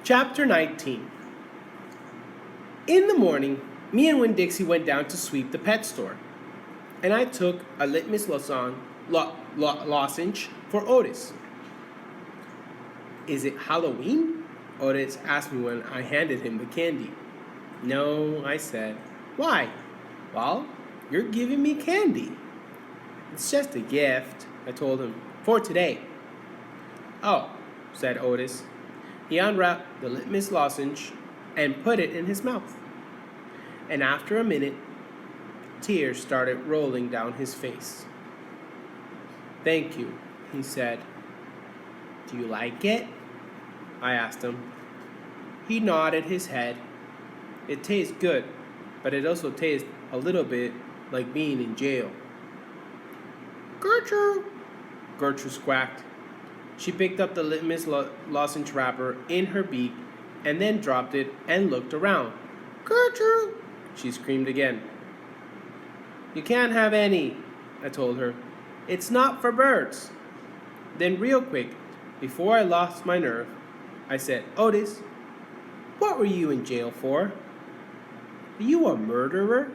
Chapter 19. In the morning, me and Winn-Dixie went down to sweep the pet store, and I took a litmus lozenge for Otis. Is it Halloween? Otis asked me when I handed him the candy. No, I said. Why? Well, you're giving me candy. It's just a gift, I told him, for today. Oh, said Otis. He unwrapped the litmus lozenge and put it in his mouth. And after a minute, tears started rolling down his face. Thank you, he said. Do you like it? I asked him. He nodded his head. It tastes good, but it also tastes a little bit like being in jail. Gertrude! Gertrude squawked. She picked up the litmus lozenge wrapper in her beak and then dropped it and looked around. Gertrude! She screamed again. You can't have any, I told her. It's not for birds. Then real quick, before I lost my nerve, I said, Otis, what were you in jail for? Are you a murderer?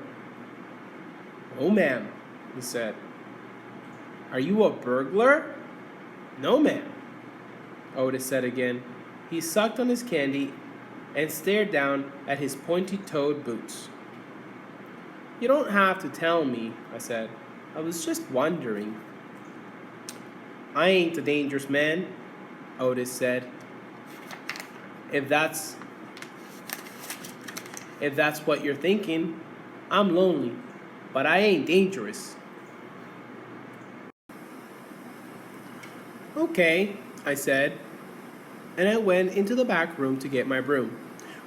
Oh, ma'am, he said. Are you a burglar? No, ma'am, Otis said again. He sucked on his candy and stared down at his pointy-toed boots. You don't have to tell me, I said. I was just wondering. I ain't a dangerous man, Otis said. If that's what you're thinking, I'm lonely, but I ain't dangerous. Okay, I said, and I went into the back room to get my broom.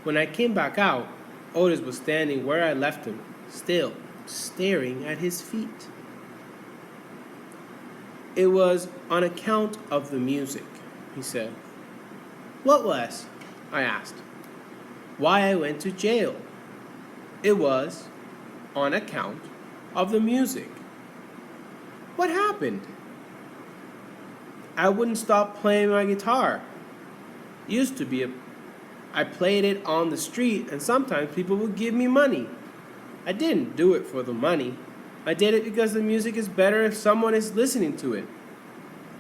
When I came back out, Otis was standing where I left him, still staring at his feet. It was on account of the music, he said. What was? I asked. Why I went to jail. It was on account of the music. What happened? I wouldn't stop playing my guitar. I played it on the street and sometimes people would give me money. I didn't do it for the money. I did it because the music is better if someone is listening to it.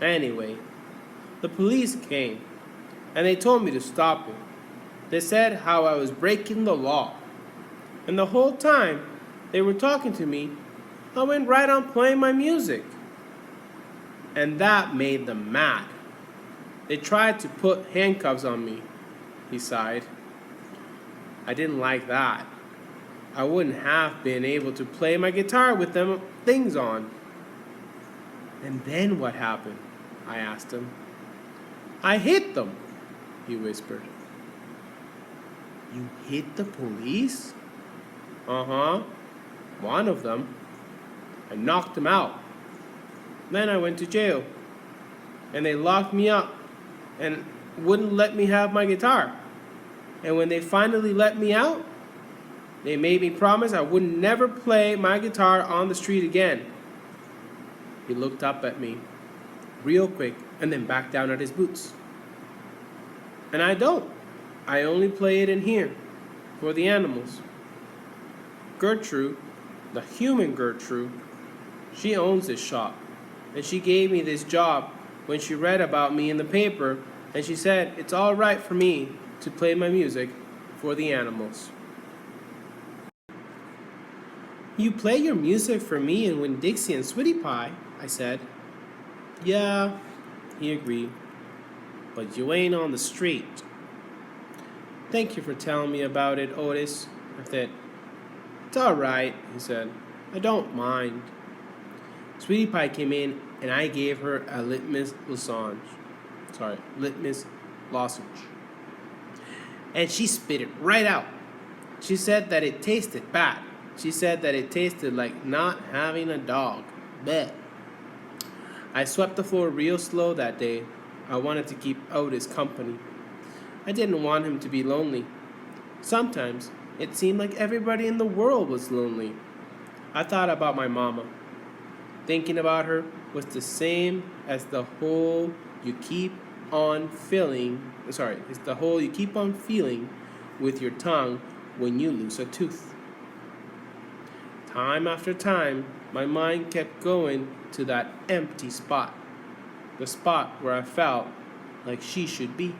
Anyway, the police came and they told me to stop it. They said how I was breaking the law. And the whole time they were talking to me, I went right on playing my music. And that made them mad. They tried to put handcuffs on me, he sighed. I didn't like that. I wouldn't have been able to play my guitar with them things on. And then what happened? I asked him. I hit them, he whispered. You hit the police? Uh-huh. One of them. I knocked him out. Then I went to jail. And they locked me up and wouldn't let me have my guitar. And when they finally let me out, they made me promise I would never play my guitar on the street again. He looked up at me real quick and then back down at his boots. And I don't. I only play it in here for the animals. Gertrude, the human Gertrude, she owns this shop. And she gave me this job when she read about me in the paper, and she said it's all right for me to play my music for the animals. You play your music for me and Winn-Dixie and Sweetie Pie, I said. Yeah, he agreed. But you ain't on the street. Thank you for telling me about it, Otis, I said. It's all right, he said. I don't mind. Sweetie Pie came in and I gave her a litmus lozenge. And she spit it right out. She said that it tasted bad. She said that it tasted like not having a dog. Blech. I swept the floor real slow that day. I wanted to keep Otis company. I didn't want him to be lonely. Sometimes it seemed like everybody in the world was lonely. I thought about my mama. Thinking about her was the same as the hole you keep on filling. Sorry, it's the hole you keep on feeling with your tongue when you lose a tooth. Time after time, my mind kept going to that empty spot, the spot where I felt like she should be.